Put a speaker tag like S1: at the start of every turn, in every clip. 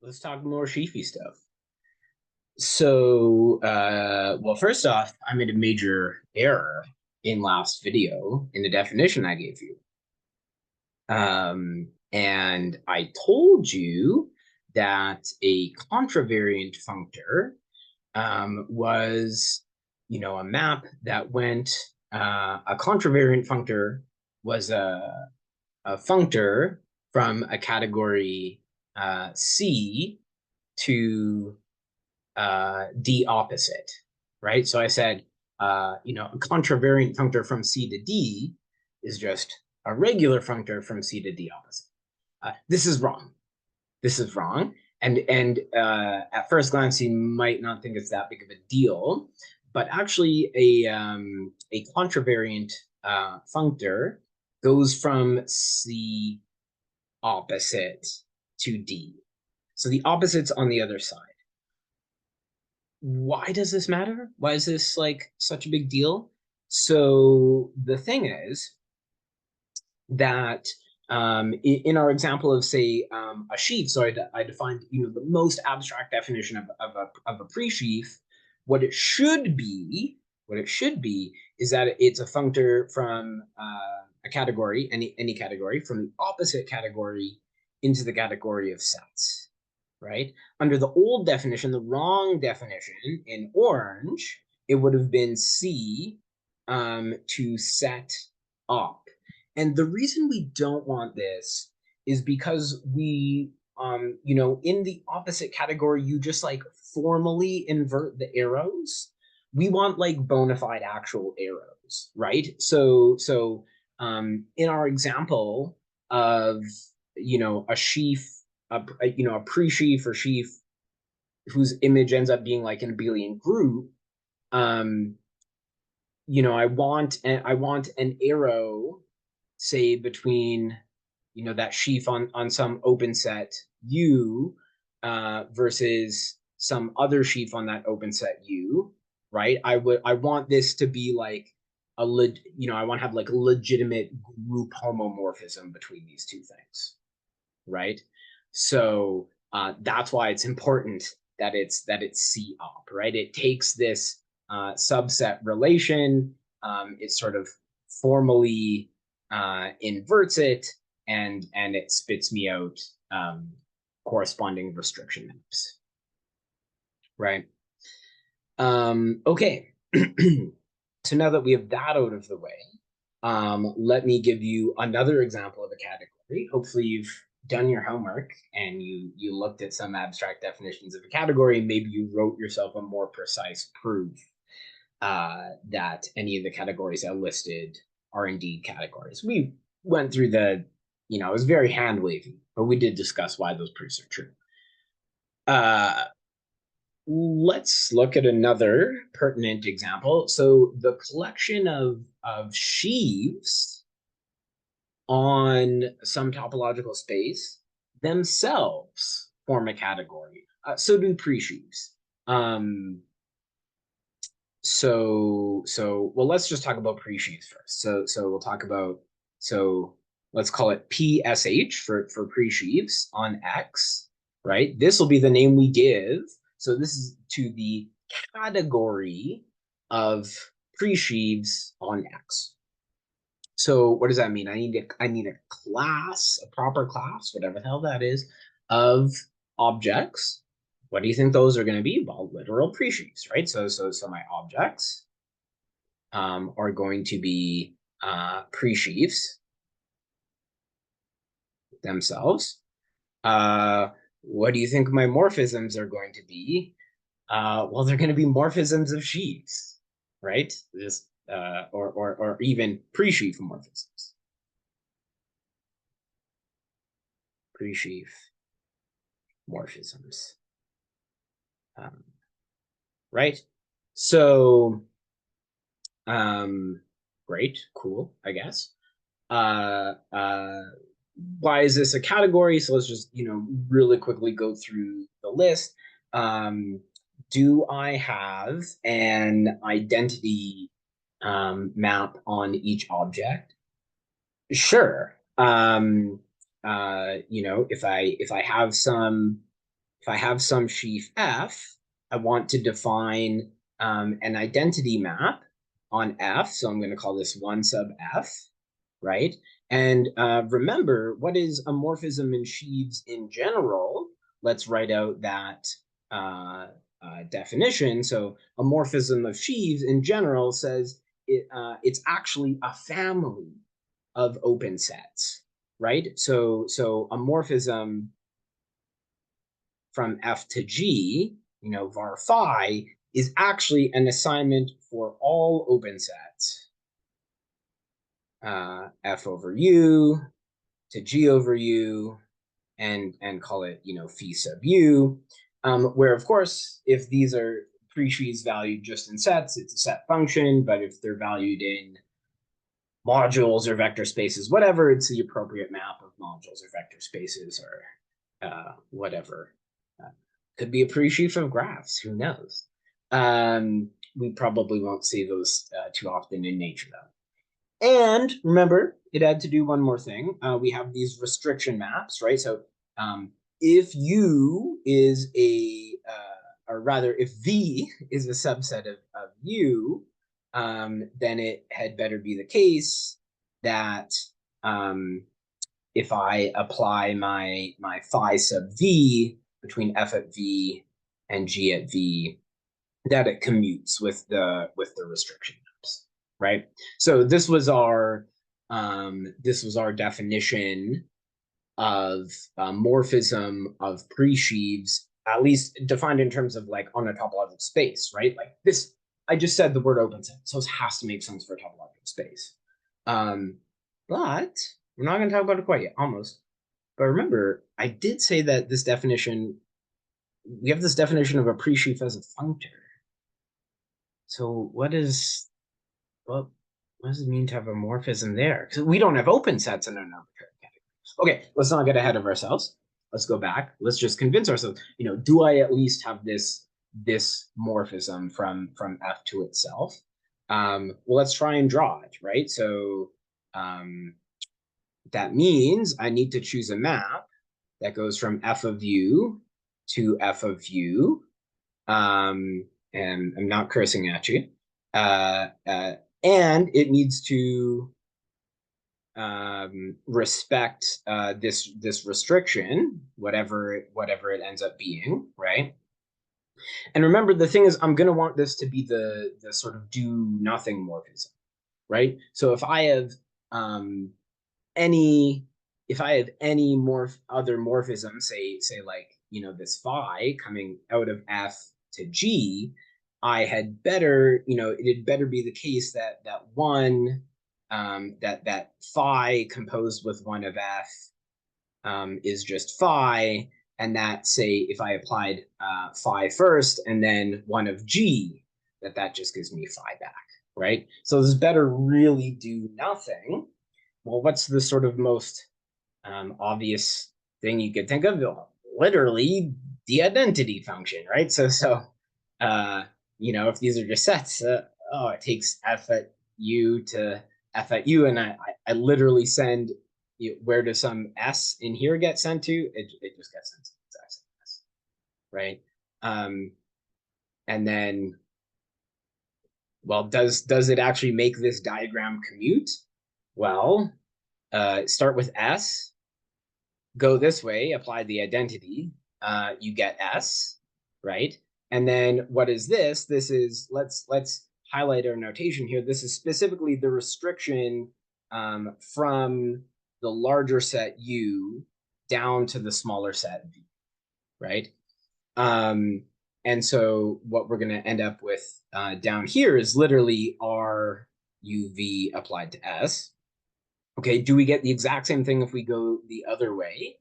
S1: Let's talk more sheafy stuff. Well, first off, I made a major error in last video in the definition I gave you. And I told you that a contravariant functor was, a map that went, a contravariant functor was a functor from a category C to D opposite, right? So I said, a contravariant functor from C to D is just a regular functor from C to D opposite. This is wrong. This is wrong. And at first glance, you might not think it's that big of a deal, but actually, a contravariant functor goes from C opposite to D. So the opposite's on the other side. Why does this matter? Why is this like such a big deal? So the thing is that in our example of say a sheaf, so I defined the most abstract definition of a presheaf. What it should be is that it's a functor from a category, any category, from the opposite category into the category of sets, right? Under the old definition, the wrong definition in orange, it would have been C to set up. And the reason we don't want this is because in the opposite category, you just like formally invert the arrows. We want like bona fide actual arrows, right? So in our example of, a sheaf, a pre-sheaf or sheaf whose image ends up being like an abelian group, um, I want an arrow, say between that sheaf on some open set U versus some other sheaf on that open set U, right? I want this to be like I want to have like a legitimate group homomorphism between these two things, right? So that's why it's important that it's C op, right? It takes this subset relation, it sort of formally inverts it, and it spits me out corresponding restriction maps, right? Okay. So now that we have that out of the way, let me give you another example of a category. Hopefully you've done your homework and you looked at some abstract definitions of a category. Maybe you wrote yourself a more precise proof that any of the categories I listed are indeed categories. We went through it was very hand wavy, but we did discuss why those proofs are true. Let's look at another pertinent example. So the collection of sheaves on some topological space themselves form a category. So do presheaves. Well, let's just talk about presheaves first. So we'll talk about, so let's call it PSH for presheaves on X, right? This will be the name we give. So this is to the category of presheaves on X. So what does that mean? I need a class, a proper class, whatever the hell that is, of objects. What do you think those are going to be? Well, literal presheaves, right? So my objects are going to be presheaves themselves. What do you think my morphisms are going to be? Well, they're going to be morphisms of sheaves, right? Just or even pre-sheaf morphisms. Pre-sheaf morphisms. Right? So, great, cool, I guess. Why is this a category? So let's just, really quickly go through the list. Do I have an identity map on each object? Sure. If I have some if I have some sheaf F, I want to define an identity map on F. So I'm going to call this 1 sub F, right? And remember, what is a morphism in sheaves in general? Let's write out that definition. So a morphism of sheaves in general says it's actually a family of open sets, right? So a morphism from F to G, var phi, is actually an assignment for all open sets. F over U to G over U, and call it, phi sub U, where, of course, if these are presheaves valued just in sets, it's a set function, but if they're valued in modules or vector spaces, whatever, it's the appropriate map of modules or vector spaces or whatever. Could be a presheaf of graphs, who knows? We probably won't see those too often in nature, though. And remember, it had to do one more thing. We have these restriction maps, right? So if U is or rather, if V is a subset of U, then it had better be the case that if I apply my phi sub V between F at V and G at V, that it commutes with the restriction maps, right? So this was our definition of morphism of presheaves, at least defined in terms of like on a topological space, right? Like this, I just said the word open set, so this has to make sense for a topological space. But we're not going to talk about it quite yet, almost. But remember, I did say that this definition, we have this definition of a presheaf as a functor. So what does it mean to have a morphism there? Because we don't have open sets in an arbitrary category. Okay, let's not get ahead of ourselves. Let's go back. Let's just convince ourselves, do I at least have this morphism from F to itself? Well, let's try and draw it, right? So that means I need to choose a map that goes from F of U to F of U. And I'm not cursing at you. And it needs to respect this restriction, whatever it ends up being, right? And remember, the thing is, I'm going to want this to be the sort of do nothing morphism, right? So if I have any other morphism, say like this phi coming out of F to G, I had better, it'd better be the case that one that phi composed with one of F is just phi, and that, say, if I applied phi first and then one of G, that just gives me phi back, right? So this better really do nothing. Well, what's the sort of most obvious thing you could think of? Literally the identity function, right? So if these are just sets, it takes F at U to F at U, and I literally send, where does some S in here get sent to? It just gets sent to the exact same S, right? And then, well, does it actually make this diagram commute? Well, start with S, go this way, apply the identity, you get S, right? And then what is this? This is, let's highlight our notation here. This is specifically the restriction from the larger set U down to the smaller set V, right? And so what we're going to end up with down here is literally R UV applied to S. Okay, do we get the exact same thing if we go the other way?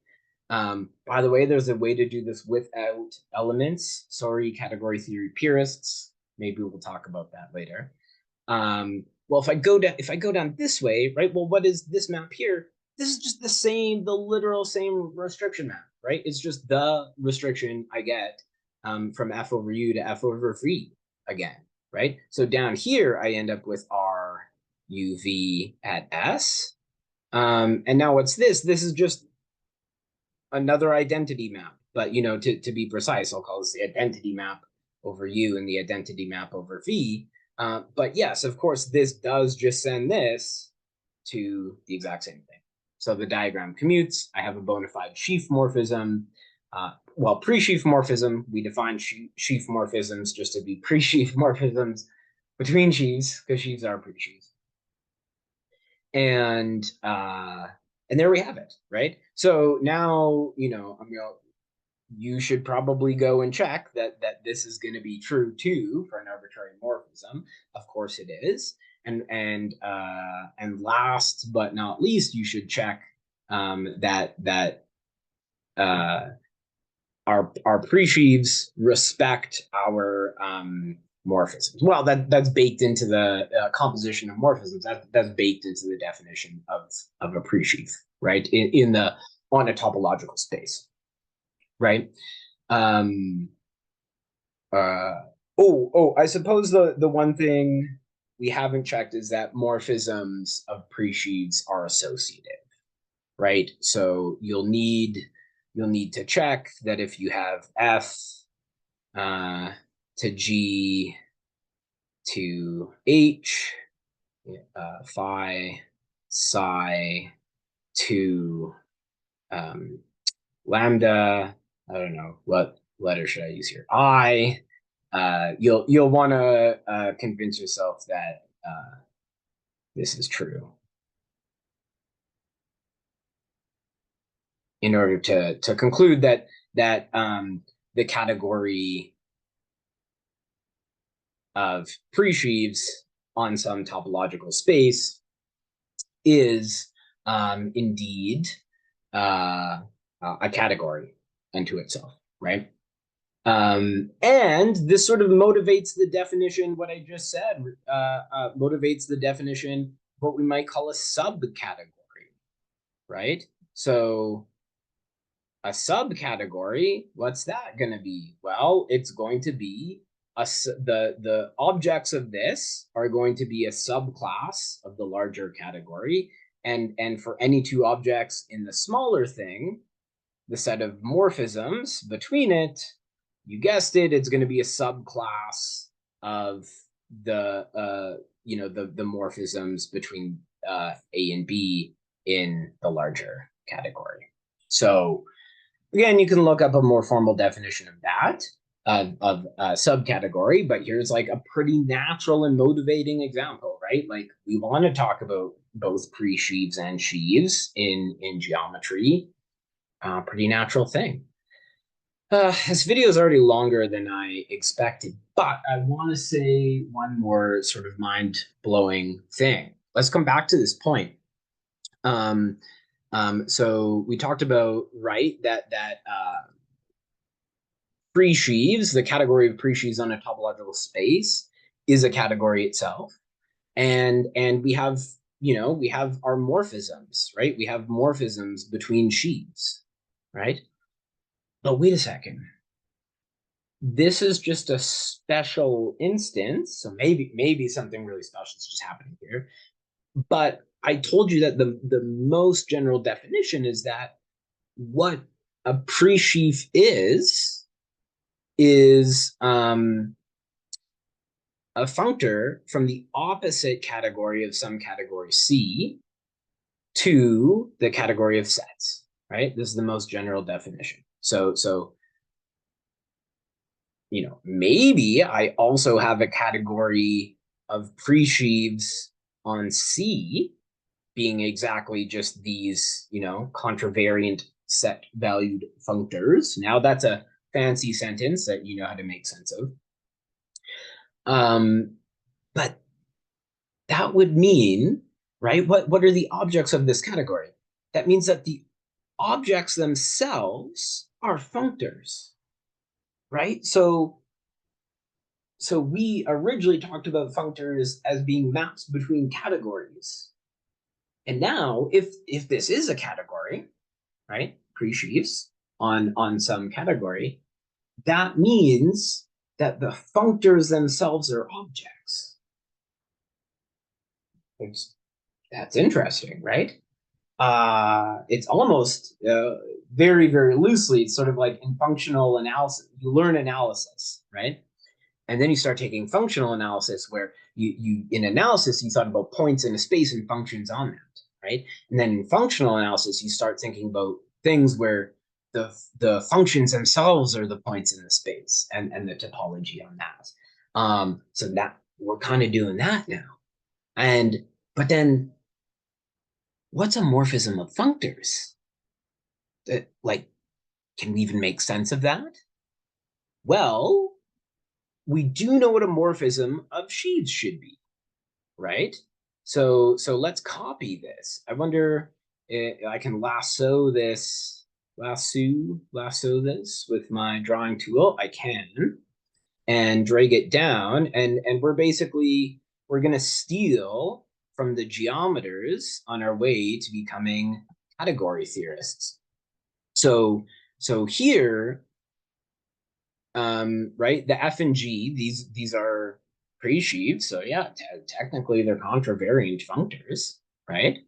S1: By the way, there's a way to do this without elements. Sorry, category theory purists. Maybe we'll talk about that later. Well, if I go down this way, right? Well, what is this map here? This is just the literal same restriction map, right? It's just the restriction I get from F over U to F over V again, right? So down here, I end up with R UV at S. And now what's this? This is just another identity map But you know, to be precise, I'll call this the identity map over U and the identity map over V. But yes, of course, this does just send this to the exact same thing. So the diagram commutes. I have a bona fide sheaf morphism. Well, pre-sheaf morphism, we define sheaf morphisms just to be pre-sheaf morphisms between sheaves, because sheaves are pre-sheaves. And there we have it, right? So now, you know, you should probably go and check that this is going to be true too for an arbitrary morphism. Of course it is. And last but not least, you should check that our pre-sheaves respect our morphisms. Well, that's baked into the composition of morphisms. That's baked into the definition of a pre-sheaf, right? In the on a topological space, right? I suppose the one thing we haven't checked is that morphisms of pre-sheaves are associative, right? So you'll need to check that if you have F to G to H, phi, psi to lambda, I don't know, what letter should I use here? I, you'll want to convince yourself that this is true in order to conclude that the category of pre-sheaves on some topological space is indeed a category unto itself, right? And this sort of motivates the definition, what I just said, motivates the definition, what we might call a subcategory, right? So a subcategory, what's that going to be? Well, it's going to be the objects of this are going to be a subclass of the larger category. And for any two objects in the smaller thing, the set of morphisms between it, you guessed it, it's going to be a subclass of the the morphisms between A and B in the larger category. So again, you can look up a more formal definition of that, of subcategory, but here's like a pretty natural and motivating example, right? Like we want to talk about both pre-sheaves and sheaves in geometry. Pretty natural thing. This video is already longer than I expected, but I want to say one more sort of mind-blowing thing. Let's come back to this point. So we talked about, right, that pre-sheaves, the category of pre-sheaves on a topological space, is a category itself, and we have we have our morphisms, right? We have morphisms between sheaves, right? But wait a second. This is just a special instance, so maybe something really special is just happening here. But I told you that the most general definition is that what a pre-sheaf is a functor from the opposite category of some category C to the category of sets, right? This is the most general definition. So maybe I also have a category of pre-sheaves on C being exactly just these, contravariant set valued functors. Now that's a fancy sentence that you know how to make sense of. But that would mean, right? What are the objects of this category? That means that the objects themselves are functors, right? So we originally talked about functors as being maps between categories. And now if this is a category, right? Pre-sheaves on some category, that means that the functors themselves are objects. That's interesting, right? it's almost very, very loosely, it's sort of like in functional analysis, you learn analysis, right? And then you start taking functional analysis where you in analysis, you thought about points in a space and functions on that, right? And then in functional analysis, you start thinking about things where the functions themselves are the points in the space and the topology on that. So that we're kind of doing that now. But then what's a morphism of functors? Like, can we even make sense of that? Well, we do know what a morphism of sheaves should be, right? So let's copy this. I wonder if I can lasso this with my drawing tool. I can, and drag it down, and we're gonna steal from the geometers on our way to becoming category theorists. So here, right, the F and G, these are presheaves, so yeah, technically they're contravariant functors, right?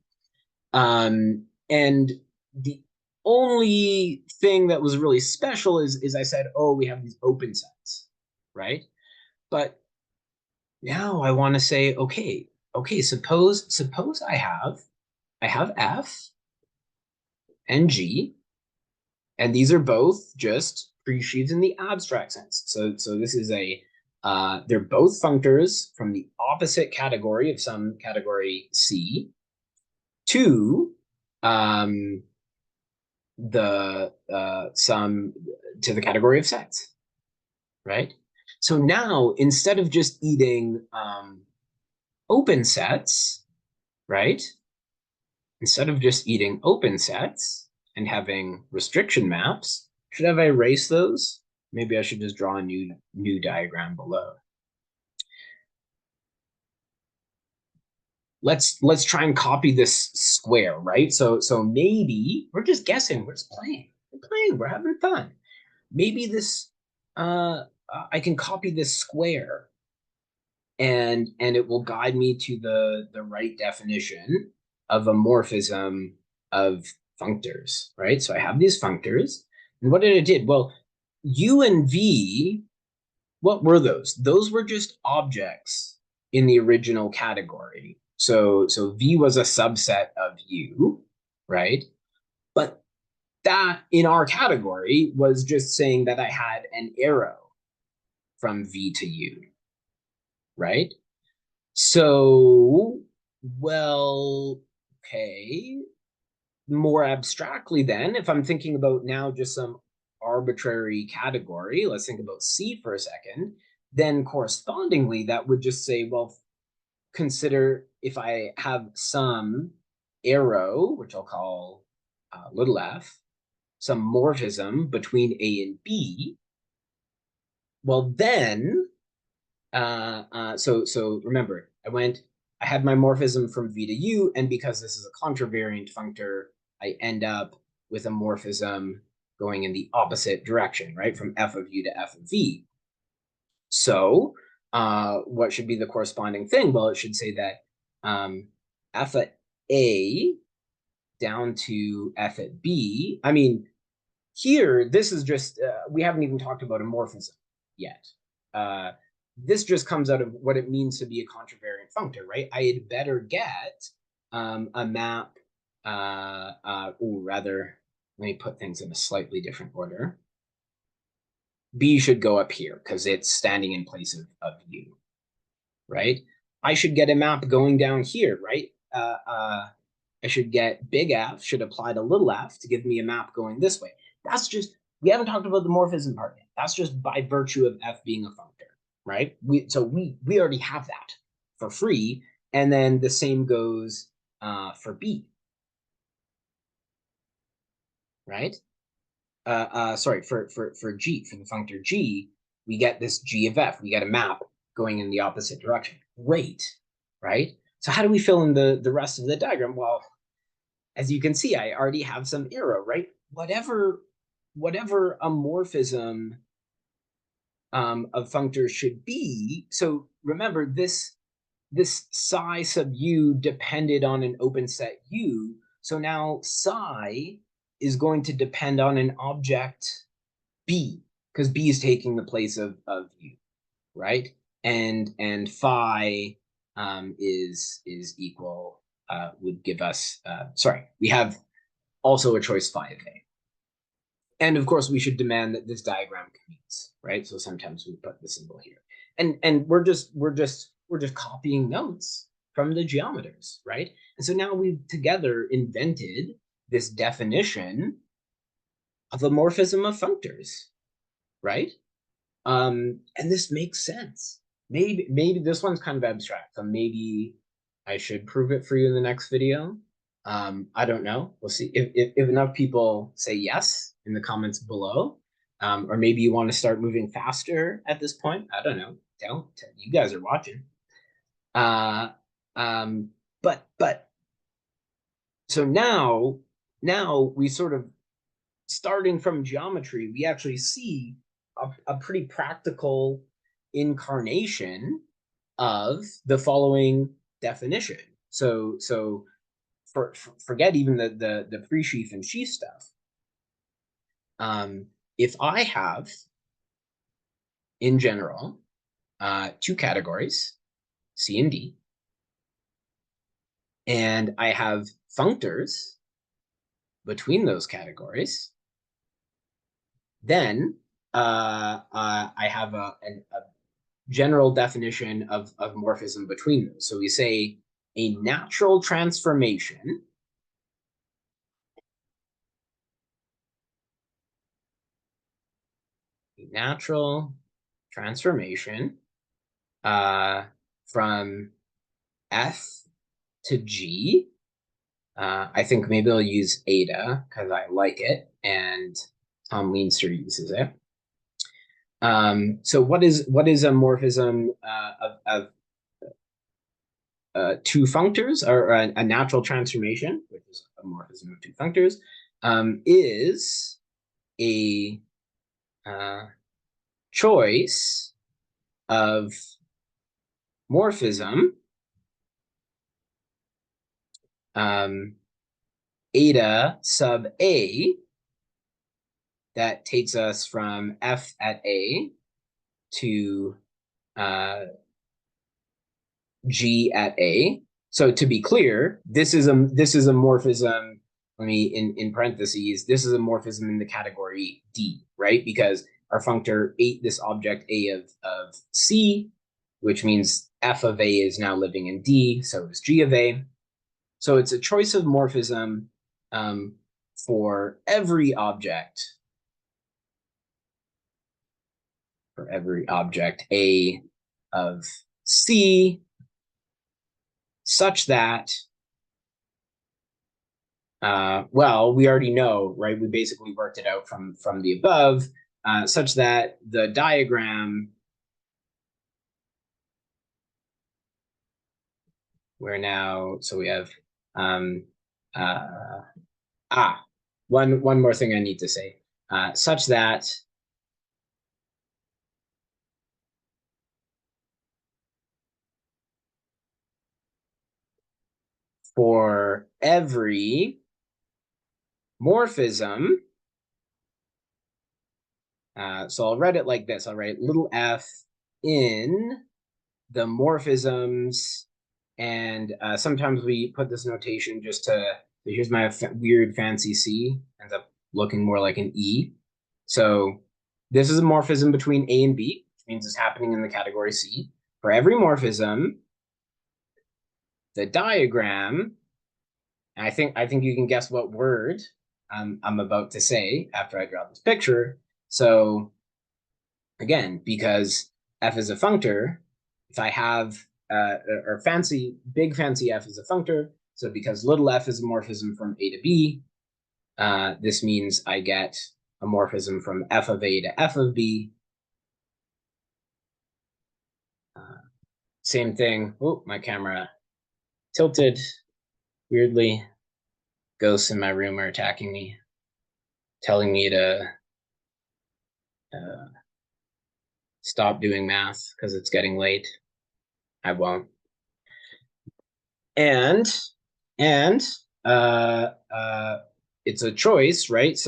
S1: And the only thing that was really special is I said, oh, we have these open sets, right? But now I want to say, okay, suppose I have F and G, and these are both just presheaves in the abstract sense. So this is they're both functors from the opposite category of some category C to the some to the category of sets, right? So now instead of just eating open sets, right? Instead of just eating open sets and having restriction maps, should I erase those? Maybe I should just draw a new diagram below. Let's try and copy this square, right? So maybe we're just guessing, we're just playing. We're having fun. Maybe this I can copy this square and it will guide me to the right definition of a morphism of functors, right? So I have these functors, and what did it did? Well, U and V, what were those? Those were just objects in the original category. So V was a subset of U, right? But that in our category was just saying that I had an arrow from V to U, right? So, well, okay, more abstractly then, if I'm thinking about now just some arbitrary category, let's think about C for a second, then correspondingly, that would just say, well, consider if I have some arrow, which I'll call little f, some morphism between A and B, well, then, so remember, I had my morphism from V to U, and because this is a contravariant functor, I end up with a morphism going in the opposite direction, right? From F of U to F of V. So what should be the corresponding thing? Well, it should say that F at A down to F at B. I mean, here, this is just, we haven't even talked about a morphism yet. This just comes out of what it means to be a contravariant functor, right? I had better get a map, rather, let me put things in a slightly different order. B should go up here because it's standing in place of U, right? I should get a map going down here, right? I should get big F should apply to little f to give me a map going this way. That's just, we haven't talked about the morphism part yet. That's just by virtue of F being a functor, right? We already have that for free. And then the same goes for B, right? Sorry, for G, for the functor G, we get this G of F. We get a map going in the opposite direction. Great, right? So how do we fill in the rest of the diagram? Well, as you can see, I already have some arrow, right? Whatever a morphism of functors should be. So remember, this psi sub U depended on an open set U. So now psi is going to depend on an object B, because B is taking the place of U, right? And phi is equal, would give us, sorry, we have also a choice phi of A. And of course, we should demand that this diagram commutes, right? So sometimes we put the symbol here, and we're just copying notes from the geometers, right? And so now we've together invented this definition of a morphism of functors, right? And this makes sense. Maybe this one's kind of abstract, so maybe I should prove it for you in the next video. I don't know. We'll see if enough people say yes in the comments below, or maybe you want to start moving faster at this point. I don't know. Tell you guys are watching. But so now we sort of, starting from geometry, we actually see a pretty practical incarnation of the following definition. So forget even the pre-sheaf and sheaf stuff. If I have, in general, two categories, C and D, and I have functors between those categories, then I have a general definition of morphism between those. So we say a natural transformation from F to G. I think maybe I'll use eta because I like it, and Tom Leinster uses it. So what is a morphism of two functors, or a natural transformation, which is a morphism of two functors, is a choice of morphism eta sub A that takes us from F at A to G at A. So to be clear, this is a morphism. Let me in parentheses. This is a morphism in the category D, right? Because our functor ate this object A of C, which means F of A is now living in D. So is G of A. So it's a choice of morphism for every object. For every object A of C, such that, well, we already know, right? We basically worked it out from the above, such that the diagram where now, so we have, one more thing I need to say, such that for every morphism, so I'll write it like this. I'll write little f in the morphisms, and sometimes we put this notation just to, here's my weird fancy C, ends up looking more like an E. So this is a morphism between A and B, which means it's happening in the category C. For every morphism, the diagram, and I think you can guess what word I'm about to say after I draw this picture. So again, because F is a functor, if I have or big fancy F is a functor, so because little f is a morphism from A to B, this means I get a morphism from F of A to F of B. Same thing. Oh, my camera tilted weirdly. Ghosts in my room are attacking me, telling me to stop doing math because it's getting late. I won't. And it's a choice, right?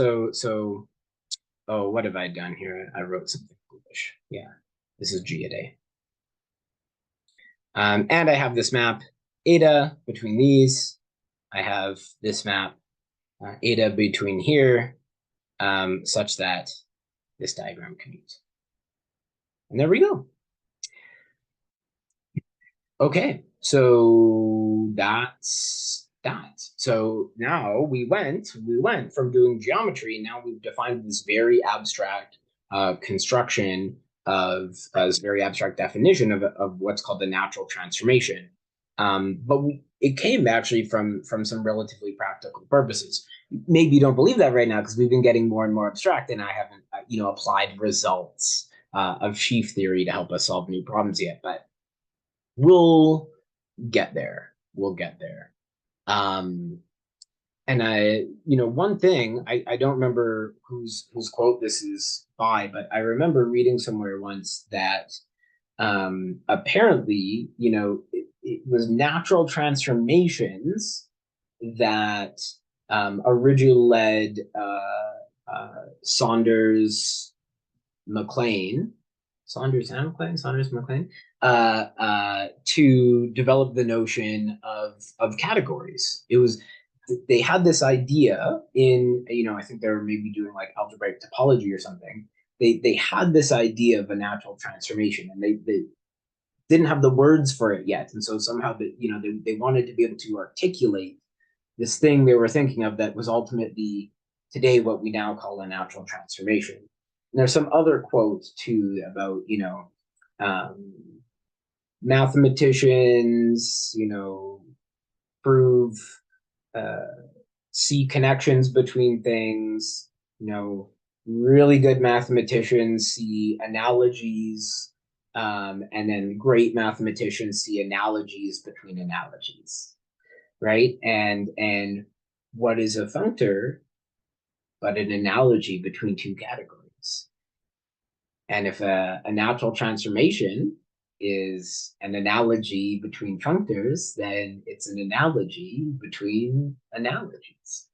S1: Oh, what have I done here? I wrote something foolish. Yeah, this is G at A. And I have this map eta between these. I have this map eta between here, such that this diagram can use. And there we go. Okay, so that's that. So now we went from doing geometry. Now we've defined this very abstract construction of this very abstract definition of what's called the natural transformation. But it came actually from some relatively practical purposes. Maybe you don't believe that right now because we've been getting more and more abstract, and I haven't applied results of sheaf theory to help us solve new problems yet. But we'll get there. We'll get there. And one thing I don't remember whose quote this is by, but I remember reading somewhere once that apparently, it was natural transformations that originally led Saunders MacLean, to develop the notion of categories. They had this idea in, I think they were maybe doing like algebraic topology or something. They had this idea of a natural transformation, and they didn't have the words for it yet, and so somehow they wanted to be able to articulate this thing they were thinking of that was ultimately today what we now call a natural transformation. And there's some other quotes too about mathematicians prove see connections between things. Really good mathematicians see analogies, and then great mathematicians see analogies between analogies, right? And what is a functor but an analogy between two categories? And if a natural transformation is an analogy between functors, then it's an analogy between analogies.